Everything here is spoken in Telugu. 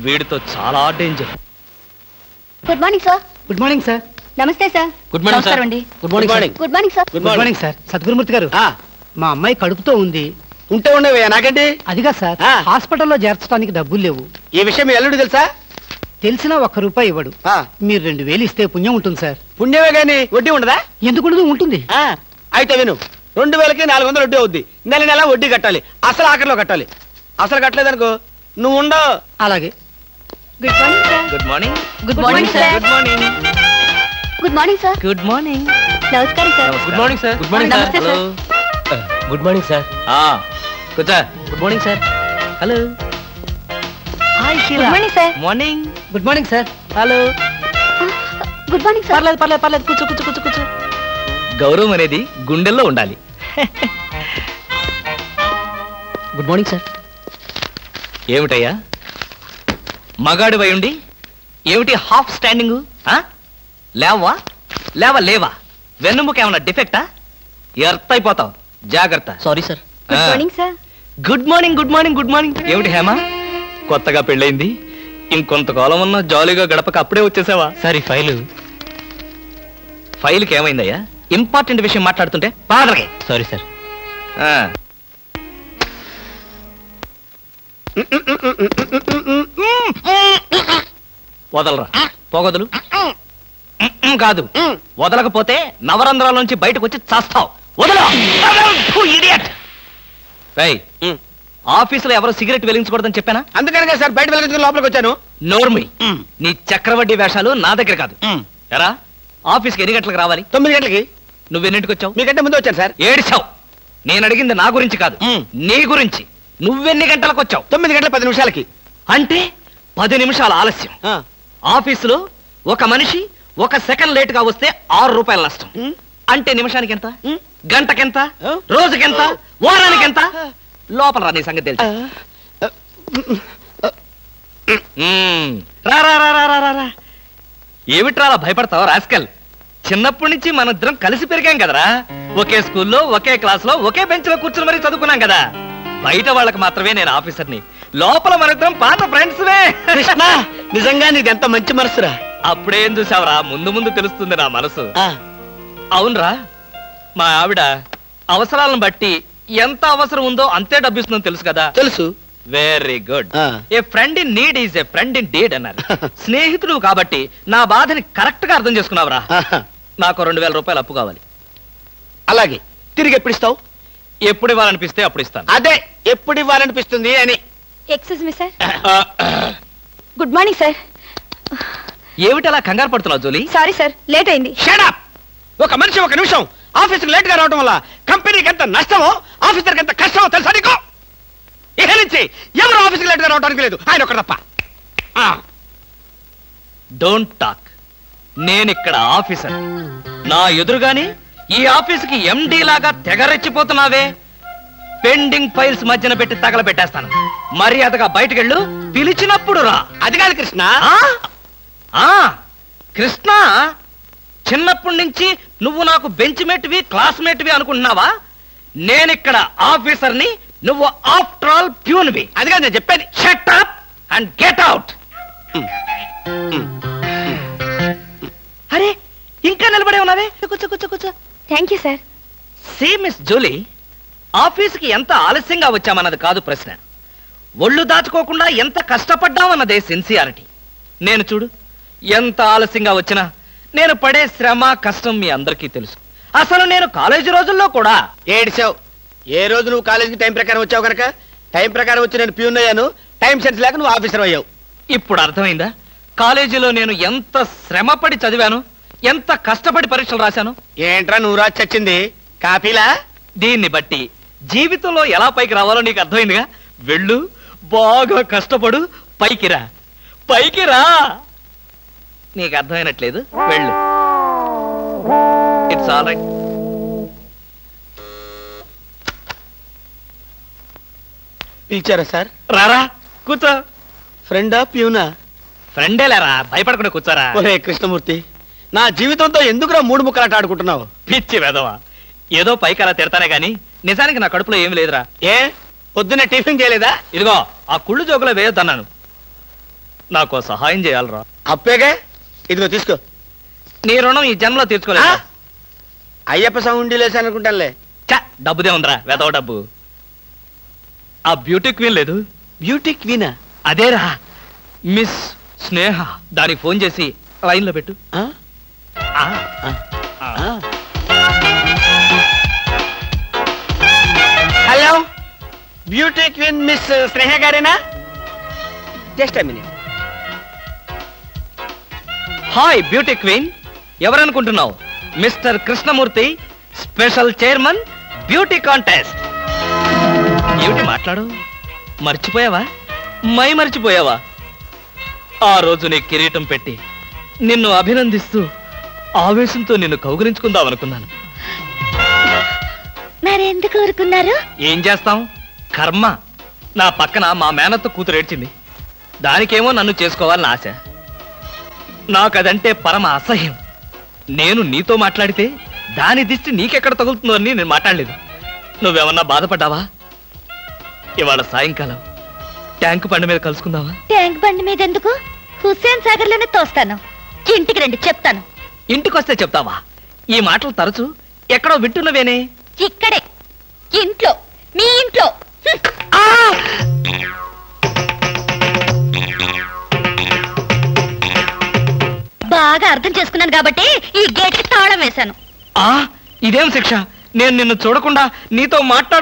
వీడితో చాలా danger. Good morning sir. Good morning sir. నమస్తే sir. Good morning sir. Good morning. Good morning sir. Good morning sir. Sadgurumurthy గారు, మా అమ్మాయి కడుపుతో ఉంది. ఉంటే ఉండవే నాకండి. అదిగా సార్, హాస్పిటల్లో చేర్చడానికి డబ్బులు లేవు. ఈ విషయం మీ అల్లుడు తెలుసా? తెలిసినా ₹1 ఇవ్వడు. మీరు 2000 ఇస్తే పుణ్యం ఉంటుంది సార్. పుణ్యమే గాని వడ్డీ ఉండదా? ఎందుకు ఉంటుంది? అయితే విను, 2000కి 400 వడ్డీ అవుద్ది. నెల నెల వడ్డీ కట్టాలి. అసలు ఆఖరిలో కట్టాలి. అసలు కట్టలేదనుకో నువ్వు ఉండవు. అలాగే. Good morning sir. Good morning. Good morning sir. Good morning. Good morning sir. Good morning. నమస్కారం sir. Good morning sir. Good morning sir. Hello. Good morning sir. కూర్చో. Good morning sir. Hello. Hi good morning sir. Morning. Good morning sir. Hello. Good morning sir. పర్లేదు కూర్చో. గౌరవం అనేది గుండెల్లో ఉండాలి. Good morning sir. ఏమిటయ్యా మగాడి వయుండి ఏమిటి హాఫ్ స్టాండింగ్? లేవా వెన్నుముక ఏమన్నా డిఫెక్టా? ఎర్త్ అయిపోతావు, జాగ్రత్త. Sorry sir. Good morning sir. Good morning. ఏమిటి హేమ, కొత్తగా పెళ్ళైంది, ఇంకొంతకాలం ఉన్న జాలీగా గడపక అప్పుడే వచ్చేసావా? సరే ఫైల్కి ఏమైందయ్యా? ఇంపార్టెంట్ విషయం మాట్లాడుతుంటే పాదరకే. Sorry sir. వదలరా, పొగదులు కాదు. వదలకపోతే నవరంధ్రాల నుంచి బయటకు వచ్చి చస్తావు. వదల. ఆఫీసులో ఎవరు సిగరెట్ వెలిగించకూడదని చెప్పానా? అందుకనే సార్ బయట వెలిగించుకుని లోపలికి వచ్చాను. నోర్మి, నీ చక్రవడ్డీ వేషాలు నా దగ్గర కాదు. ఎరా, ఆఫీస్కి ఎన్ని గంటలకు రావాలి? 9 గంటలకి. నువ్వెన్నింటికి వచ్చావు? మీకంటే ముందు వచ్చాను సార్. ఏడిచావు. నేను అడిగింది నా గురించి కాదు, నీ గురించి. నువ్వెన్ని గంటలకు వచ్చావు? 9 గంటల 10 నిమిషాలకి. అంటే 10 నిమిషాల ఆలస్యం. ఆఫీసులో ఒక మనిషి 1 సెకండ్ లేట్ గా వస్తే ₹6 నష్టం. అంటే నిమిషానికి ఎంత? గంటకెంత? రోజుకెంత? వారానికి ఎంత? లోపల రా, నీ సంగతి తెలుసు. ఏమిట్రా అలా భయపడతావు రాస్కల్? చిన్నప్పటి నుంచి మనిద్దరం కలిసి పెరిగాం కదరా. ఒకే స్కూల్లో, ఒకే క్లాస్ లో, ఒకే బెంచ్ లో కూర్చుని మరీ చదువుకున్నాం కదా. బయట వాళ్ళకి మాత్రమే నేను ఆఫీసర్ని, లోపల మనిద్దరం పాత ఫ్రెండ్స్వే. కృష్ణ, నిజంగా నీది ఎంత మంచి మనసురా. అప్పుడేం చూసావురా, ముందు ముందు తెలుస్తుంది నా మనసు. అవునరా, మా ఆవిడ అవసరాలను బట్టి ఎంత అవసరం ఉందో అంతే డబ్బిస్తుందో తెలుసు కదా? తెలుసు. Very good. A friend in need is a friend in deed అన్నారు. స్నేహితుడు కాబట్టి నా బాధని కరెక్ట్ గా అర్థం చేసుకున్నావురా. నాకు ₹2000 అప్పు కావాలి. అలాగే. తిరిగి ఎప్పుడు ఇస్తావు? ఎప్పుడు ఇవ్వాలనిపిస్తే అప్పుడు ఇస్తాను. అదే, ఎప్పుడు ఇవ్వాలనిపిస్తుంది అని. Excuse me sir. Good morning sir. ఏమిటి అలా కంగారు పడుతున్నావు జోలీ? సారీ సార్, లేట్ అయింది. Shut up. ఒక మనిషి 1 నిమిషం ఆఫీసుకు లేట్ గా రావడం వల్ల కంపెనీకి ఎంత నష్టమో, ఆఫీసర్కి ఎంత కష్టమో తెలుసా నీకు? ఇక నుంచి ఎవరు ఆఫీసుకు లేట్ గా రావడానికి లేదు, ఆయన ఒకటి తప్ప. Don't talk. నేనిక్కడ ఆఫీసర్. నా ఎదురుగానే ఈ ఆఫీసుకి ఎండీ లాగా తెగరెచ్చిపోతున్నావే. పెండింగ్ ఫైల్స్ మధ్యన పెట్టి తగలబెట్టేస్తాను. మర్యాదగా బయటకెళ్ళు, పిలిచినప్పుడు రా. అది కాదు కృష్ణ. కృష్ణ, చిన్నప్పటి నుంచి నువ్వు నాకు బెంచ్ మేట్వి, క్లాస్మేట్వి అనుకుంటున్నావా? నేనిక్కడ ఆఫీసర్ని, నువ్వు ఆఫ్టర్ ఆల్ ప్యూన్వి. అది కాదు నేను చెప్పేది. Shut up and get out. అరే, ఇంకా నిలబడే ఉన్నావే? కూర్చో. Thank you sir. See Miss Julie, ఆఫీస్కి ఎంత ఆలస్యంగా వచ్చామన్నది కాదు ప్రశ్న. ఒళ్ళు దాచుకోకుండా ఎంత కష్టపడ్డామన్నదే సిన్సియారిటీ. నేను చూడు, ఎంత ఆలస్యంగా వచ్చినా నేను పడే శ్రమ, కష్టం మీ అందరికీ తెలుసు. అసలు నేను కాలేజీ రోజుల్లో కూడా ఏడిచావు. ఏ రోజు నువ్వు కాలేజీకి టైం ప్రకారం వచ్చావు కనుక టైం ప్రకారం వచ్చి నేను ప్యూన్ అయ్యాను. టైం సెన్స్ లేక నువ్వు ఆఫీసర్ అయ్యావు. ఇప్పుడు అర్థమైందా కాలేజీలో నేను ఎంత శ్రమపడి చదివాను, ఎంత కష్టపడి పరీక్షలు రాశాను? ఏంట్రా నువ్వు రాసి చచ్చింది? కాపీలా? దీన్ని బట్టి జీవితంలో ఎలా పైకి రావాలో నీకు అర్థమైందిగా. వెళ్ళు, బాగా కష్టపడు, పైకి రా. నీకు అర్థమైనట్లేదు, వెళ్ళు. It's all right. పిలిచారా సార్? రారా, కూర్చో. ఫ్రెండా ప్యూనా? ఫ్రెండే లేరా, భయపడకుండా కూర్చోరా. ఒరే కృష్ణమూర్తి, నా జీవితంతో ఎందుకురా 3 ముక్కలాట ఆడుకుంటున్నావు? పిచ్చి వెదవా, ఏదో పైకి అలా తిడతానే గాని నిజానికి నా కడుపులో ఏమి లేదురా. ఏ పొద్దున్న టిఫిన్ చేయలేదా? ఇదిగో ఆ కుళ్ళు జోకులో వేయొద్దన్నాను. నాకు సహాయం చేయాలరా. అప్పేగా, ఇదిగో తీసుకో. నీ రుణం ఈ జన్మలో తీర్చుకోలేదు. అయ్యప్ప సౌండి లేసానుకుంటానులే. డబ్బుదే ఉందిరా, వెదవ డబ్బు. ఆ బ్యూటీ క్వీన్ లేదు, బ్యూటీ క్వీనా? అదేరా మిస్ స్నేహ. దానికి ఫోన్ చేసి లైన్లో పెట్టు. Hello, beauty queen miss Sneha గారేనా? Just minute. Hi beauty queen, ఎవరనుకుంటున్నావు? Mister Krishnamurthy, special chairman, beauty contest. ఏమిటి మాట్లాడు? మర్చిపోయావా? మర్చిపోయావా? ఆ రోజు నీ కిరీటం పెట్టి నిన్ను అభినందిస్తూ ఆవేశంతో నిన్ను కౌగిలించుకుందాం అనుకున్నాను. మరెందుకు ఊరుకున్నారు? ఏం చేస్తాం, కర్మ. నా పక్కన మా మేనత్త కూతురు ఏడ్చింది. దానికేమో నన్ను చేసుకోవాలని ఆశ. నాకదంటే పరమ అసహ్యం. నేను నీతో మాట్లాడితే దాని దిష్టి నీకెక్కడ తగులుతుందో అని నేను మాట్లాడలేదు. నువ్వేమన్నా బాధపడ్డావా? ఇవాళ సాయంకాలం ట్యాంకు బండి మీద కలుసుకుందావా? ట్యాంక్ బండి మీద ఎందుకు? హుస్సేన్ సాగర్ లోనే తోస్తాను. ఇంటికి రండి, చెప్తాను. ఇంటికొస్తే చెప్తావా? ఈ మాటలు తరచు ఎక్కడో వింటున్నవేనే. ఇక్కడే, ఇంట్లో, మీ ఇంట్లో. బాగా అర్థం చేసుకున్నాను కాబట్టి ఈ గేట్కి తాళం వేశాను. ఇదేం శిక్ష? నేను నిన్ను చూడకుండా నీతో మాట్లాడ